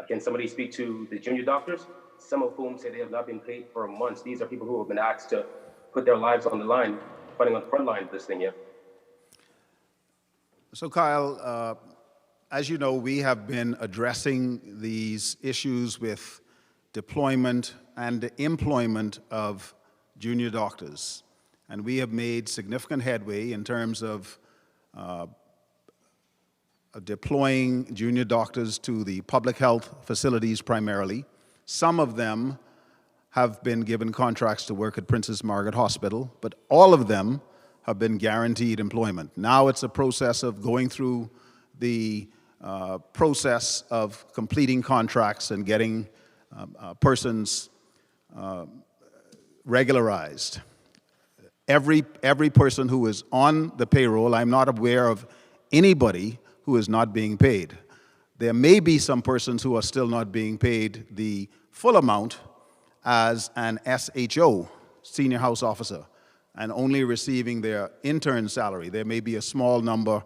Can somebody speak to the junior doctors, some of whom say they have not been paid for months? These are people who have been asked to put their lives on the line, fighting on the front line of this thing here. So Kyle, as you know, we have been addressing these issues with deployment and employment of junior doctors. And we have made significant headway in terms of deploying junior doctors to the public health facilities primarily. Some of them have been given contracts to work at Princess Margaret Hospital, but all of them have been guaranteed employment. Now it's a process of going through the process of completing contracts and getting persons regularized. Every person who is on the payroll, I'm not aware of anybody who is not being paid. There may be some persons who are still not being paid the full amount as an SHO, senior house officer, and only receiving their intern salary. There may be a small number,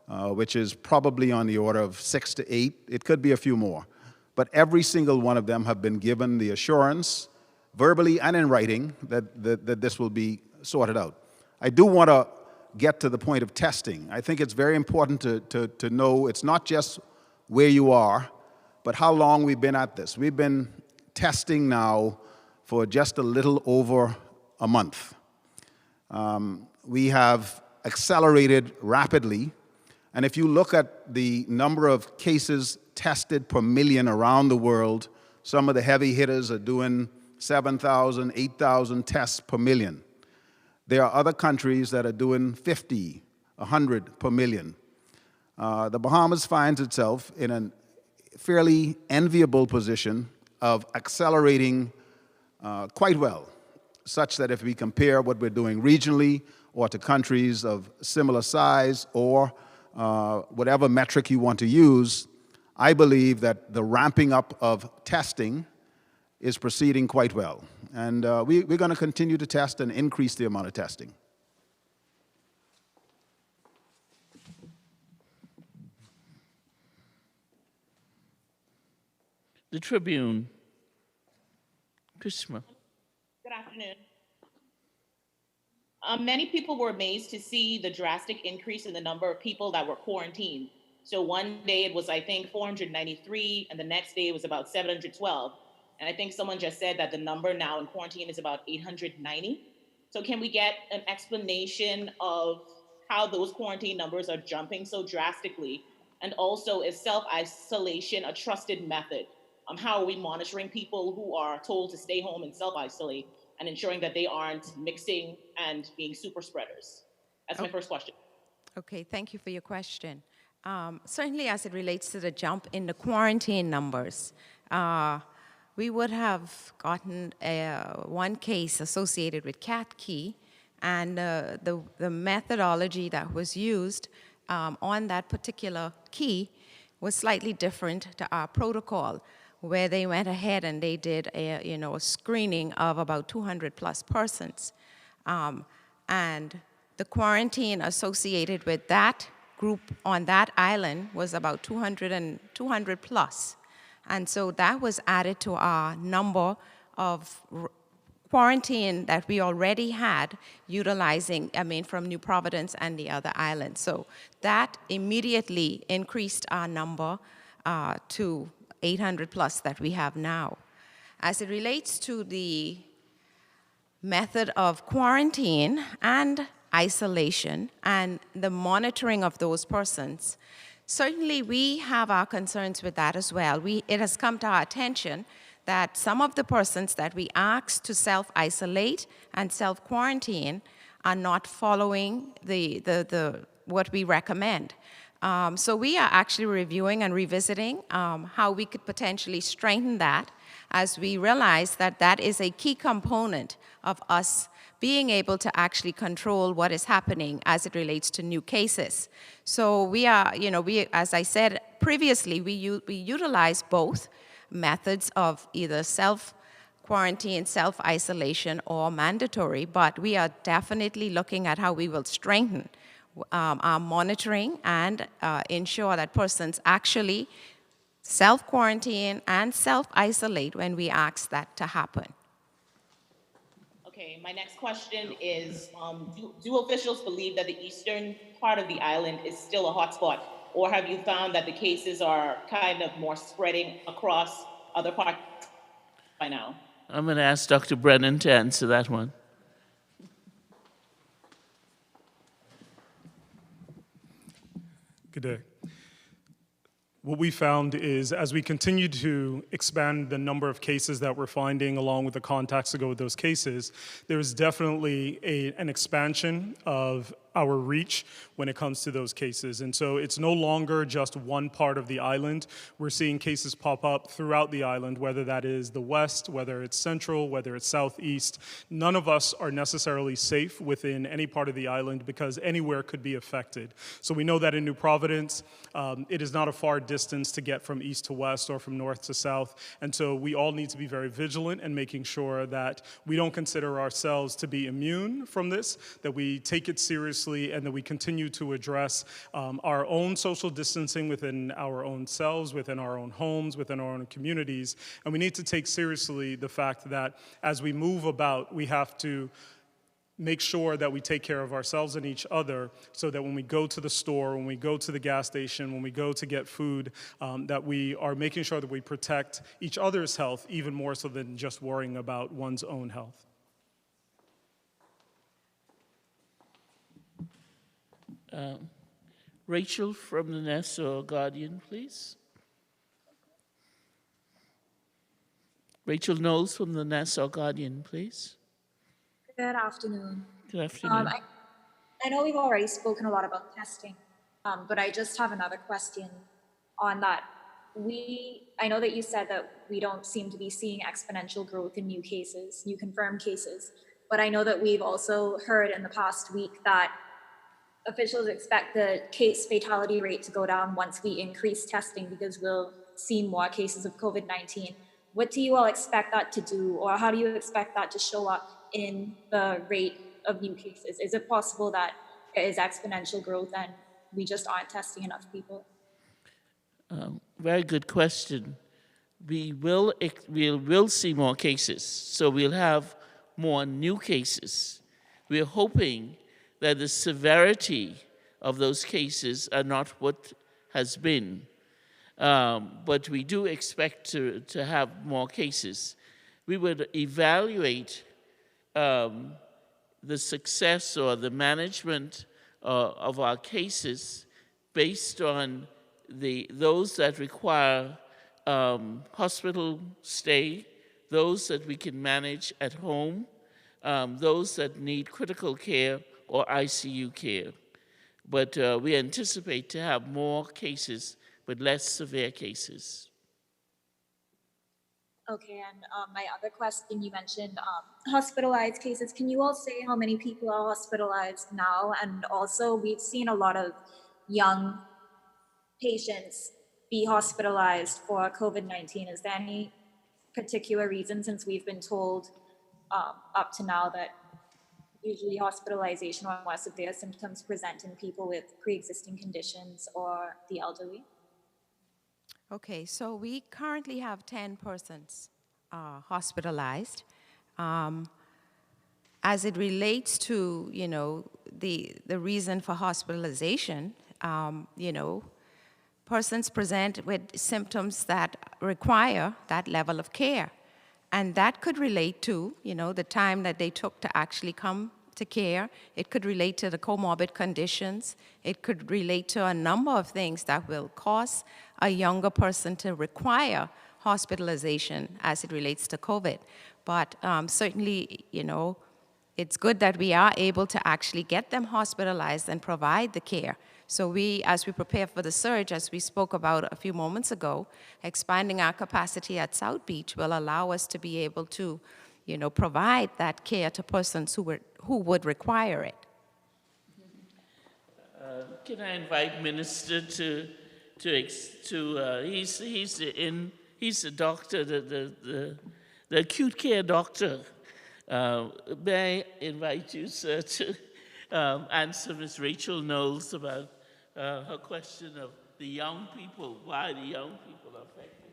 which is probably on the order of 6 to 8. It could be a few more. But every single one of them have been given the assurance, verbally and in writing, that this will be sorted out. I do want to get to the point of testing. I think it's very important to know it's not just where you are, but how long we've been at this. We've been testing now for just a little over a month. We have accelerated rapidly And if you look at the number of cases tested per million around the world, some of the heavy hitters are doing 7,000, 8,000 tests per million. There are other countries that are doing 50, 100 per million. The Bahamas finds itself in a fairly enviable position of accelerating quite well, such that if we compare what we're doing regionally or to countries of similar size or whatever metric you want to use, I believe that the ramping up of testing is proceeding quite well. And we're going to continue to test and increase the amount of testing. The Tribune. Krishma. Good afternoon. Many people were amazed to see the drastic increase in the number of people that were quarantined. So one day it was, I think, 493, and the next day it was about 712. And I think someone just said that the number now in quarantine is about 890. So can we get an explanation of how those quarantine numbers are jumping so drastically? And also, is self-isolation a trusted method? How are we monitoring people who are told to stay home and self-isolate and ensuring that they aren't mixing and being super spreaders? That's my first question. Okay, thank you for your question. Certainly as it relates to the jump in the quarantine numbers, we would have gotten one case associated with Cat Key, and the methodology that was used on that particular key was slightly different to our protocol, where they went ahead and they did a screening of about 200 plus persons. And the quarantine associated with that group on that island was about 200 plus. And so that was added to our number of quarantine that we already had utilizing, from New Providence and the other islands. So that immediately increased our number to 800 plus that we have now. As it relates to the method of quarantine and isolation and the monitoring of those persons, certainly we have our concerns with that as well. It has come to our attention that some of the persons that we ask to self-isolate and self-quarantine are not following what we recommend. So we are actually reviewing and revisiting how we could potentially strengthen that, as we realize that that is a key component of us being able to actually control what is happening as it relates to new cases. So we are, as I said previously, we utilize both methods of either self-quarantine, self-isolation, or mandatory, but we are definitely looking at how we will strengthen our monitoring and ensure that persons actually self-quarantine and self-isolate when we ask that to happen. Okay, my next question is, do officials believe that the eastern part of the island is still a hotspot, or have you found that the cases are kind of more spreading across other parts by now? I'm going to ask Dr. Brennan to answer that one. Good day. What we found is, as we continue to expand the number of cases that we're finding along with the contacts to go with those cases, there is definitely an expansion of our reach when it comes to those cases. And so it's no longer just one part of the island. We're seeing cases pop up throughout the island, whether that is the west, whether it's central, whether it's southeast. None of us are necessarily safe within any part of the island because anywhere could be affected. So we know that in New Providence, it is not a far distance to get from east to west or from north to south. And so we all need to be very vigilant in making sure that we don't consider ourselves to be immune from this, that we take it seriously, and that we continue to address our own social distancing within our own selves, within our own homes, within our own communities. And we need to take seriously the fact that as we move about, we have to make sure that we take care of ourselves and each other so that when we go to the store, when we go to the gas station, when we go to get food, that we are making sure that we protect each other's health even more so than just worrying about one's own health. Rachel from the Nassau Guardian, please. Rachel Knowles from the Nassau Guardian, please. Good afternoon. Good afternoon. I know we've already spoken a lot about testing, but I just have another question on that. I know that you said that we don't seem to be seeing exponential growth in new cases, new confirmed cases, but I know that we've also heard in the past week that officials expect the case fatality rate to go down once we increase testing because we'll see more cases of COVID-19. What do you all expect that to do, or how do you expect that to show up in the rate of new cases? Is it possible that there is exponential growth and we just aren't testing enough people? Very good question. We will see more cases, so we'll have more new cases. We're hoping that the severity of those cases are not what has been. But we do expect to have more cases. We would evaluate the success or the management of our cases based on those that require hospital stay, those that we can manage at home, those that need critical care or ICU care. But we anticipate to have more cases but less severe cases. Okay, and my other question, you mentioned hospitalized cases. Can you all say how many people are hospitalized now? And also, we've seen a lot of young patients be hospitalized for COVID-19. Is there any particular reason, since we've been told up to now that usually hospitalization or more severe symptoms present in people with pre-existing conditions or the elderly? Okay, so we currently have 10 persons hospitalized. As it relates to, the reason for hospitalization, persons present with symptoms that require that level of care. And that could relate to, the time that they took to actually come to care. It could relate to the comorbid conditions. It could relate to a number of things that will cause a younger person to require hospitalization as it relates to COVID. But certainly, it's good that we are able to actually get them hospitalized and provide the care. So as we prepare for the surge, as we spoke about a few moments ago, expanding our capacity at South Beach will allow us to be able to, provide that care to persons who would require it. Can I invite Minister he's the doctor, the acute care doctor. May I invite you, sir, to answer Ms. Rachel Knowles about her question of the young people, why the young people are affected?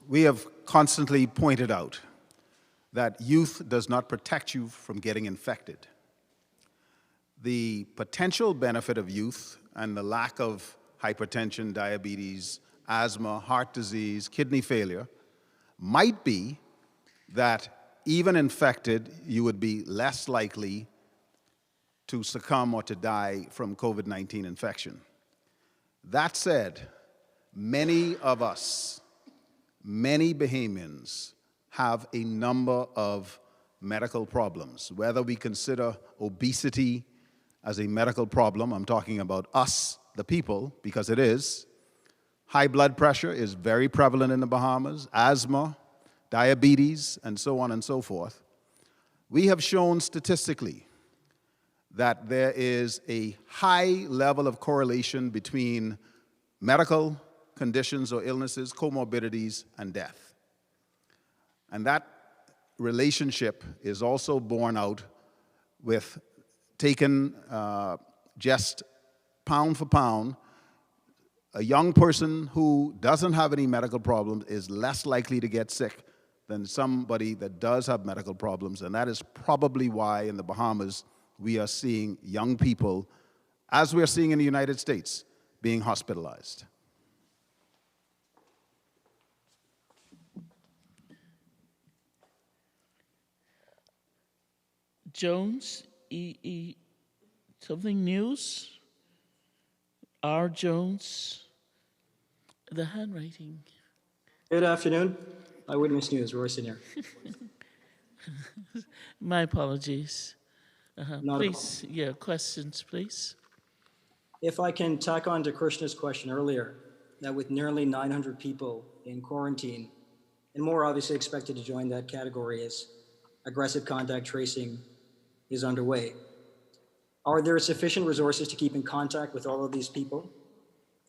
We have constantly pointed out that youth does not protect you from getting infected. The potential benefit of youth and the lack of hypertension, diabetes, asthma, heart disease, kidney failure might be that even infected, you would be less likely to succumb or to die from COVID-19 infection. That said, many of us, many Bahamians, have a number of medical problems. Whether we consider obesity as a medical problem, I'm talking about us, the people, because it is. High blood pressure is very prevalent in the Bahamas, asthma, diabetes, and so on and so forth. We have shown statistically that there is a high level of correlation between medical conditions or illnesses, comorbidities, and death. And that relationship is also borne out with taken just pound for pound. A young person who doesn't have any medical problems is less likely to get sick than somebody that does have medical problems, and that is probably why in the Bahamas we are seeing young people, as we're seeing in the United States, being hospitalized. Jones, Something news? R. Jones, the handwriting. Good afternoon. Eyewitness News, Royce here. My apologies. Not a Please, yeah, questions, please. If I can tack on to Krishna's question earlier, that with nearly 900 people in quarantine, and more obviously expected to join that category as aggressive contact tracing is underway, are there sufficient resources to keep in contact with all of these people?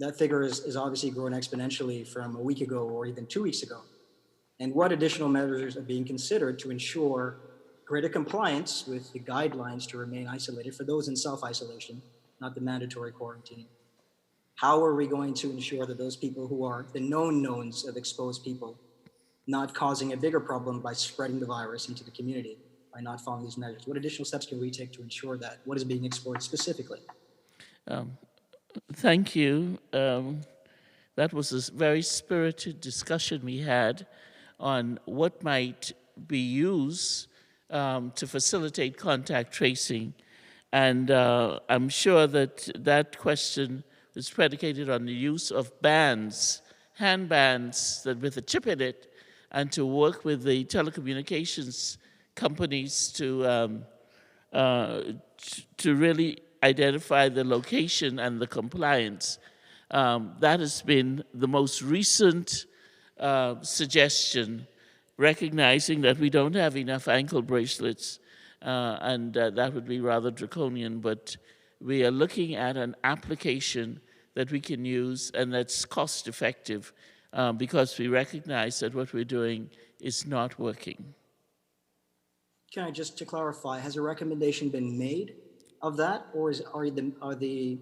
That figure is obviously grown exponentially from a week ago or even 2 weeks ago. And what additional measures are being considered to ensure greater compliance with the guidelines to remain isolated for those in self-isolation, not the mandatory quarantine? How are we going to ensure that those people who are the known knowns of exposed people not causing a bigger problem by spreading the virus into the community by not following these measures? What additional steps can we take to ensure that? What is being explored specifically? Thank you. That was a very spirited discussion we had on what might be used to facilitate contact tracing. And I'm sure that that question was predicated on the use of bands, hand bands that with a chip in it, and to work with the telecommunications companies to really identify the location and the compliance. That has been the most recent suggestion, recognizing that we don't have enough ankle bracelets, and that would be rather draconian, but we are looking at an application that we can use and that's cost effective because we recognize that what we're doing is not working. Can I just to clarify, has a recommendation been made of that, or are the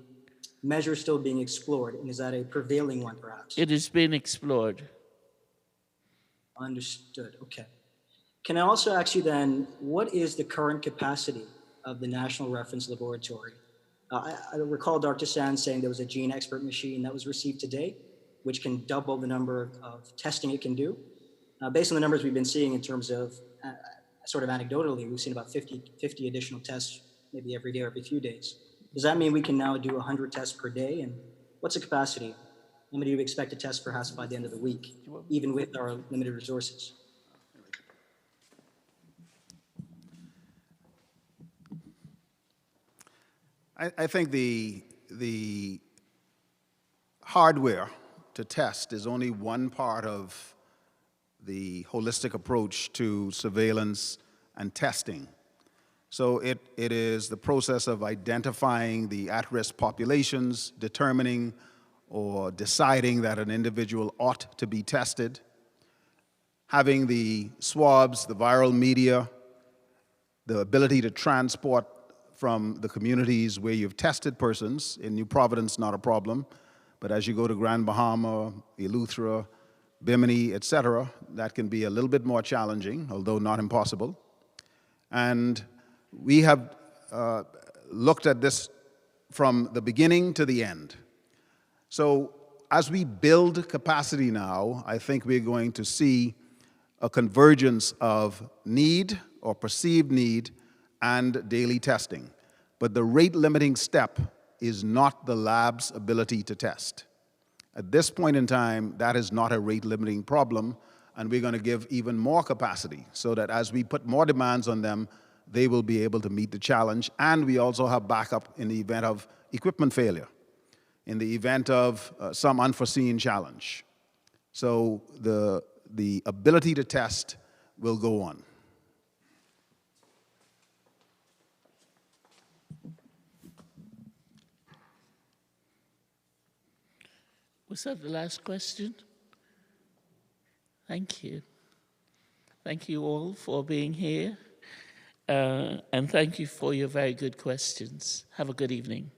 measures still being explored, and is that a prevailing one perhaps? It has been explored. Understood, okay. Can I also ask you then, what is the current capacity of the National Reference Laboratory? I recall Dr. Sands saying there was a gene expert machine that was received today, which can double the number of testing it can do. Based on the numbers we've been seeing in terms of, sort of anecdotally, we've seen about 50 additional tests maybe every day or every few days. Does that mean we can now do 100 tests per day? And what's the capacity? How many do you expect to test perhaps by the end of the week, even with our limited resources? I think the hardware to test is only one part of the holistic approach to surveillance and testing. So it is the process of identifying the at-risk populations, determining or deciding that an individual ought to be tested, having the swabs, the viral media, the ability to transport from the communities where you've tested persons. In New Providence, not a problem, but as you go to Grand Bahama, Eleuthera, Bimini, et cetera, that can be a little bit more challenging, although not impossible. And we have looked at this from the beginning to the end. So as we build capacity now, I think we're going to see a convergence of need or perceived need and daily testing. But the rate limiting step is not the lab's ability to test. At this point in time, that is not a rate limiting problem, and we're going to give even more capacity so that as we put more demands on them, they will be able to meet the challenge. And we also have backup in the event of equipment failure, in the event of some unforeseen challenge. So the ability to test will go on. Was that the last question? Thank you. Thank you all for being here. And thank you for your very good questions. Have a good evening.